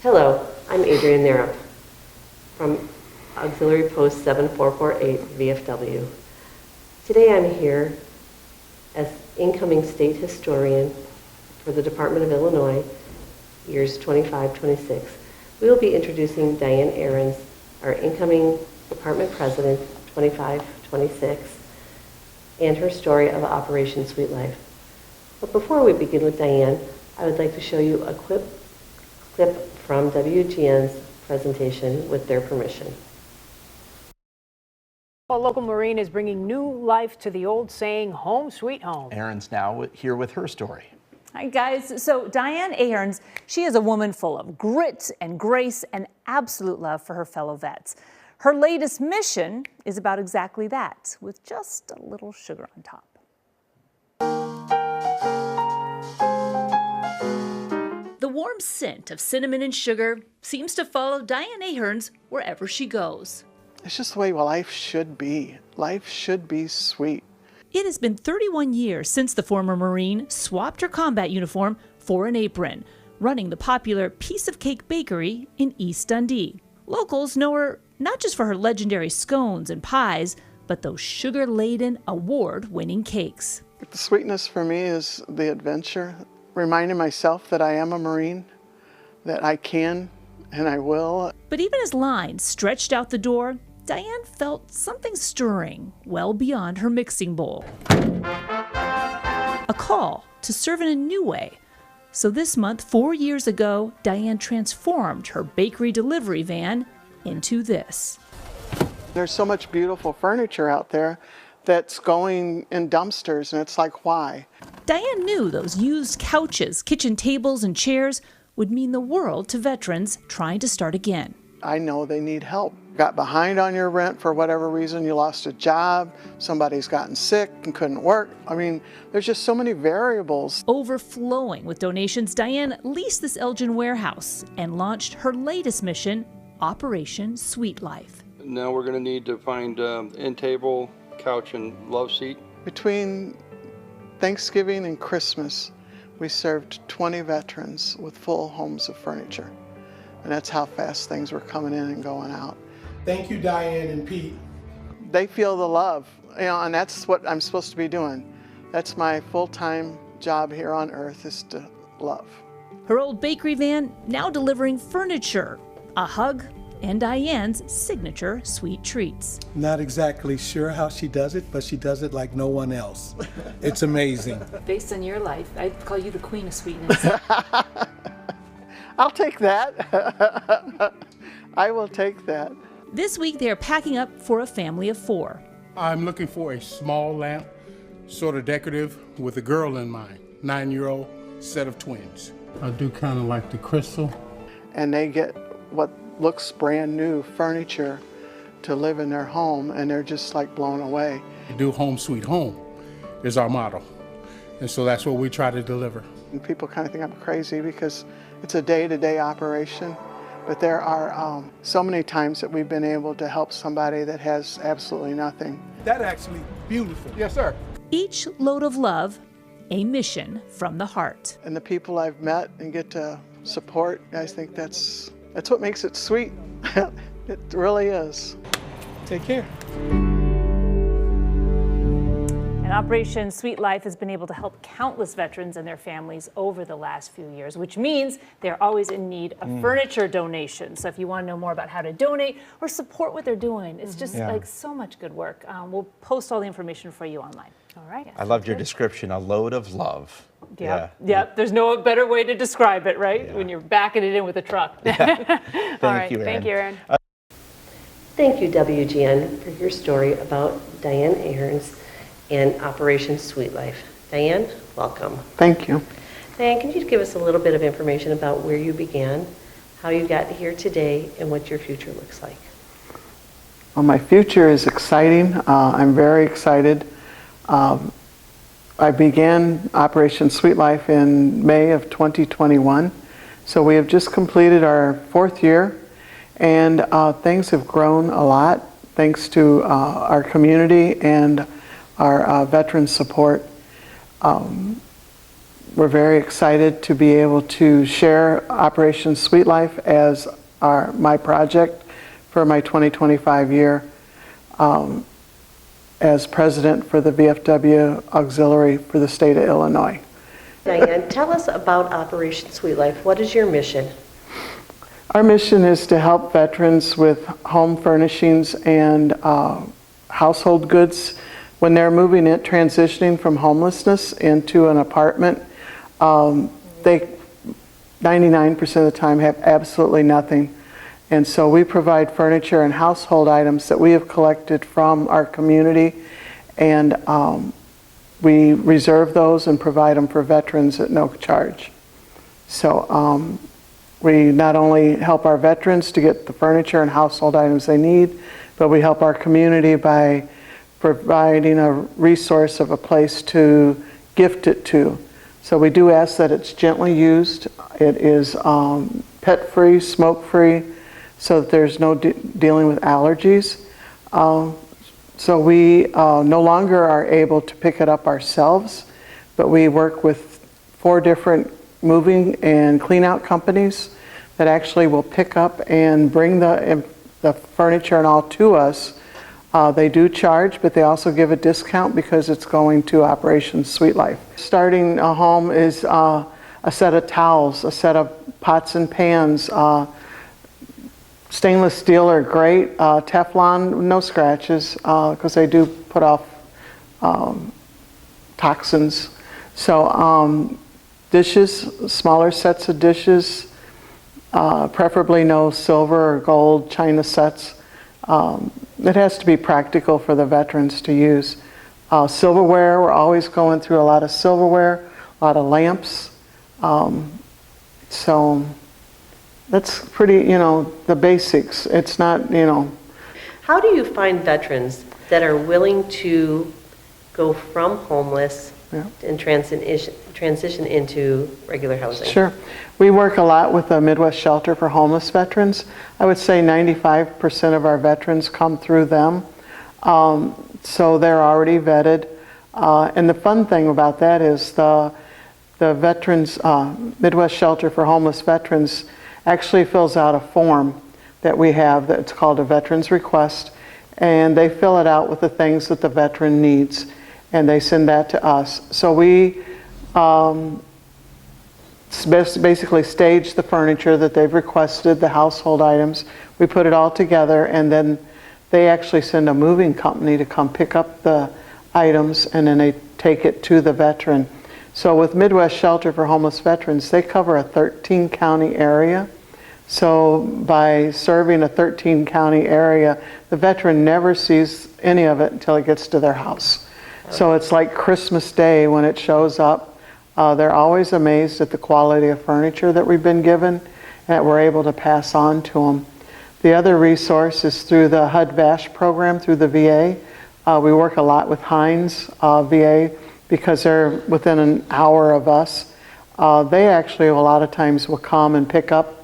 Hello, I'm Adrian Narup from Auxiliary Post 7448 VFW. Today I'm here as incoming state historian for the Department of Illinois, years 25-26. We will be introducing Diane Ahrens, our incoming department president, 25-26, and her story of Operation Sweet Life. But before we begin with Diane, I would like to show you a clip from WGN's presentation with their permission. A local Marine is bringing new life to the old saying, home sweet home. Ahrens now here with her story. Hi guys, so Diane Ahrens, she is a woman full of grit and grace and absolute love for her fellow vets. Her latest mission is about exactly that, with just a little sugar on top. The warm scent of cinnamon and sugar seems to follow Diane Ahrens wherever she goes. It's just the way life should be. Life should be sweet. It has been 31 years since the former Marine swapped her combat uniform for an apron, running the popular Piece of Cake Bakery in East Dundee. Locals know her not just for her legendary scones and pies, but those sugar-laden, award-winning cakes. The sweetness for me is the adventure, reminding myself that I am a Marine, that I can and I will. But even as lines stretched out the door, Diane felt something stirring well beyond her mixing bowl. A call to serve in a new way. So this month, 4 years ago, Diane transformed her bakery delivery van into this. There's so much beautiful furniture out there that's going in dumpsters, and it's like, why? Diane knew those used couches, kitchen tables, and chairs would mean the world to veterans trying to start again. I know they need help. Got behind on your rent for whatever reason, you lost a job, somebody's gotten sick and couldn't work. I mean, there's just so many variables. Overflowing with donations, Diane leased this Elgin warehouse and launched her latest mission, Operation Sweet Life. Now we're going to need to find end table, couch, and love seat. Between Thanksgiving and Christmas, we served 20 veterans with full homes of furniture. And that's how fast things were coming in and going out. Thank you, Diane and Pete. They feel the love, and that's what I'm supposed to be doing. That's my full-time job here on earth, is to love. Her old bakery van now delivering furniture, a hug, and Diane's signature sweet treats. Not exactly sure how she does it, but she does it like no one else. It's amazing. Based on your life, I'd call you the queen of sweetness. I'll take that. I will take that. This week they are packing up for a family of 4. I'm looking for a small lamp, sort of decorative, with a girl in mind, 9-year-old set of twins. I do kind of like the crystal. And they get what looks brand new furniture to live in their home, and they're just like blown away. We do home sweet home is our motto. And so that's what we try to deliver. And people kind of think I'm crazy because it's a day-to-day operation, but there are so many times that we've been able to help somebody that has absolutely nothing. That actually beautiful. Yes, sir. Each load of love, a mission from the heart. And the people I've met and get to support, I think that's what makes it sweet. It really is. Take care. And Operation Sweet Life has been able to help countless veterans and their families over the last few years, which means they're always in need of furniture donations. So if you want to know more about how to donate or support what they're doing, it's just like so much good work. We'll post all the information for you online. All right. I loved your description, a load of love. Yeah. There's no better way to describe it, right? When you're backing it in with a truck. Thank you, Aaron. Thank you, Aaron. Thank you, WGN, for your story about Diane Ahrens and Operation Sweet Life. Diane, welcome. Thank you. Diane, can you give us a little bit of information about where you began, how you got here today, and what your future looks like? Well, my future is exciting. I'm very excited. I began Operation Sweet Life in May of 2021. So we have just completed our 4th year, and things have grown a lot thanks to our community and our veteran support. we're very excited to be able to share Operation Sweet Life as my project for my 2025 year as president for the VFW Auxiliary for the state of Illinois. Diane, tell us about Operation Sweet Life. What is your mission? Our mission is to help veterans with home furnishings and household goods when they're transitioning from homelessness into an apartment. They 99% of the time have absolutely nothing. And so we provide furniture and household items that we have collected from our community, and we reserve those and provide them for veterans at no charge. So we not only help our veterans to get the furniture and household items they need, but we help our community by providing a resource of a place to gift it to. So we do ask that it's gently used. It is pet-free, smoke-free, so that there's no dealing with allergies. So we no longer are able to pick it up ourselves, but we work with 4 different moving and clean-out companies that actually will pick up and bring the furniture and all to us. They do charge, but they also give a discount because it's going to Operation Sweet Life. Starting a home is a set of towels, a set of pots and pans. Stainless steel are great. Teflon, no scratches, because they do put off toxins. So dishes, smaller sets of dishes, preferably no silver or gold china sets. It has to be practical for the veterans to use. Silverware, we're always going through a lot of silverware, a lot of lamps. So that's pretty, the basics. It's not, How do you find veterans that are willing to go from homeless and transition into regular housing? Sure. We work a lot with the Midwest Shelter for Homeless Veterans. I would say 95% of our veterans come through them. So they're already vetted. And the fun thing about that is the veterans, Midwest Shelter for Homeless Veterans actually fills out a form that we have that's called a veteran's request, and they fill it out with the things that the veteran needs, and they send that to us. So we basically stage the furniture that they've requested, the household items. We put it all together, and then they actually send a moving company to come pick up the items, and then they take it to the veteran. So with Midwest Shelter for Homeless Veterans, they cover a 13-county area. So by serving a 13-county area, the veteran never sees any of it until it gets to their house. So it's like Christmas Day when it shows up. They're always amazed at the quality of furniture that we've been given and that we're able to pass on to them. The other resource is through the HUD-VASH program through the VA. We work a lot with Hines VA because they're within an hour of us. They actually a lot of times will come and pick up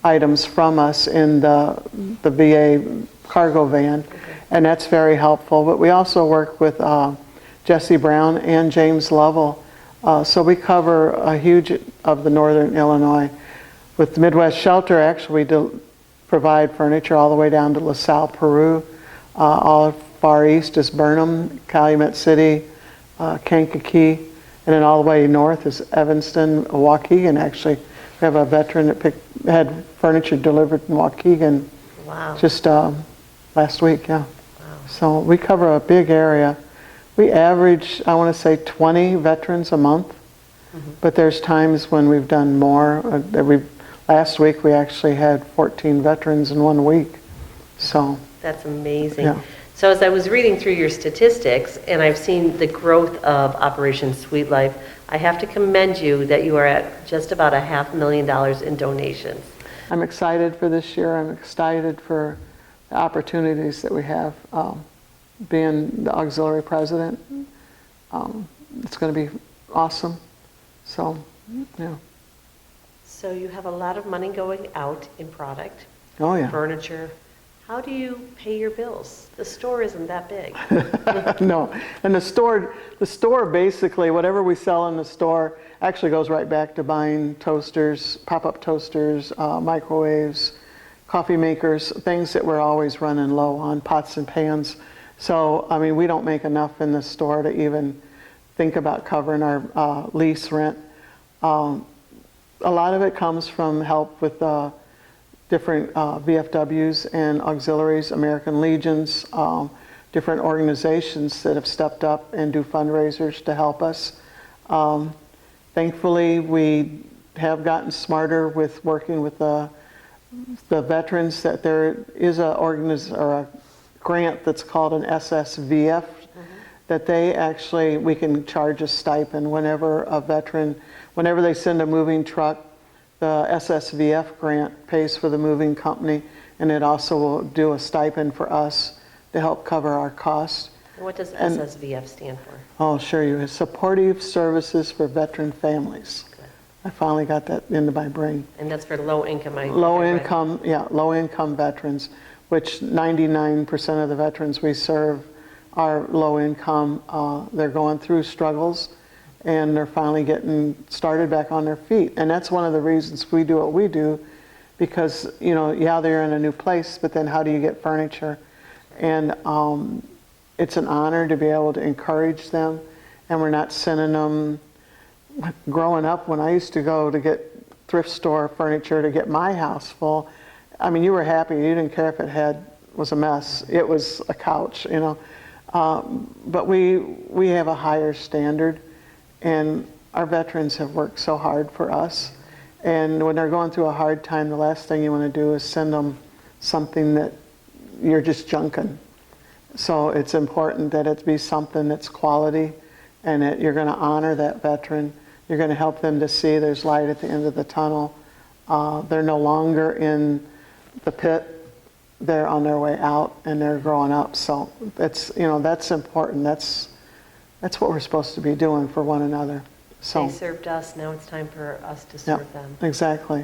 items from us in the VA cargo van, and that's very helpful. But we also work with Jesse Brown and James Lovell. So we cover a huge of the northern Illinois. With the Midwest Shelter, actually, we provide furniture all the way down to LaSalle, Peru. All far east is Burnham, Calumet City, Kankakee, and then all the way north is Evanston, Waukegan. Actually, we have a veteran that had furniture delivered in Waukegan just last week. Yeah. Wow. So we cover a big area. We average, I want to say, 20 veterans a month, but there's times when we've done more. Last week we actually had 14 veterans in 1 week. So that's amazing. Yeah. So as I was reading through your statistics and I've seen the growth of Operation Sweet Life, I have to commend you that you are at just about $500,000 in donations. I'm excited for this year. I'm excited for the opportunities that we have. Being the auxiliary president, it's going to be awesome. So, yeah. So you have a lot of money going out in product. Oh, yeah. Furniture, How do you pay your bills? The store isn't that big. No, and the store basically, whatever we sell in the store actually goes right back to buying toasters, pop-up toasters, microwaves, coffee makers, things that we're always running low on, pots and pans. So, I mean, we don't make enough in the store to even think about covering our lease rent. A lot of it comes from help with different VFWs and auxiliaries, American Legions, different organizations that have stepped up and do fundraisers to help us. Thankfully, we have gotten smarter with working with the veterans, that there is a grant that's called an SSVF, that we can charge a stipend whenever whenever they send a moving truck. The SSVF grant pays for the moving company, and it also will do a stipend for us to help cover our costs. And what does SSVF stand for? I'll show you. It's Supportive Services for Veteran Families. Good. I finally got that into my brain. And that's for low income. Low income veterans, which 99% of the veterans we serve are low income. They're going through struggles, and they're finally getting started back on their feet. And that's one of the reasons we do what we do, because, they're in a new place, but then how do you get furniture? And it's an honor to be able to encourage them, and we're not sending them. Growing up, when I used to go to get thrift store furniture to get my house full, I mean, you were happy. You didn't care if it was a mess. It was a couch, But we have a higher standard, and our veterans have worked so hard for us. And when they're going through a hard time, the last thing you want to do is send them something that you're just junking. So it's important that it be something that's quality, and that you're going to honor that veteran. You're going to help them to see there's light at the end of the tunnel. They're no longer in the pit. They're on their way out, and they're growing up. So that's important. That's what we're supposed to be doing for one another. So they served us. Now it's time for us to serve them. Exactly.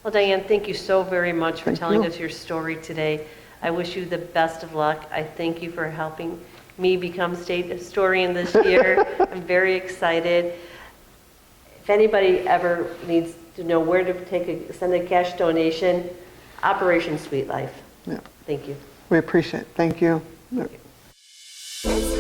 Well, Diane, thank you so very much for telling us your story today. I wish you the best of luck. I thank you for helping me become state historian this year. I'm very excited. If anybody ever needs to know where to send a cash donation, Operation Sweet Life. Yeah. Thank you. We appreciate it. Thank you. Thank you.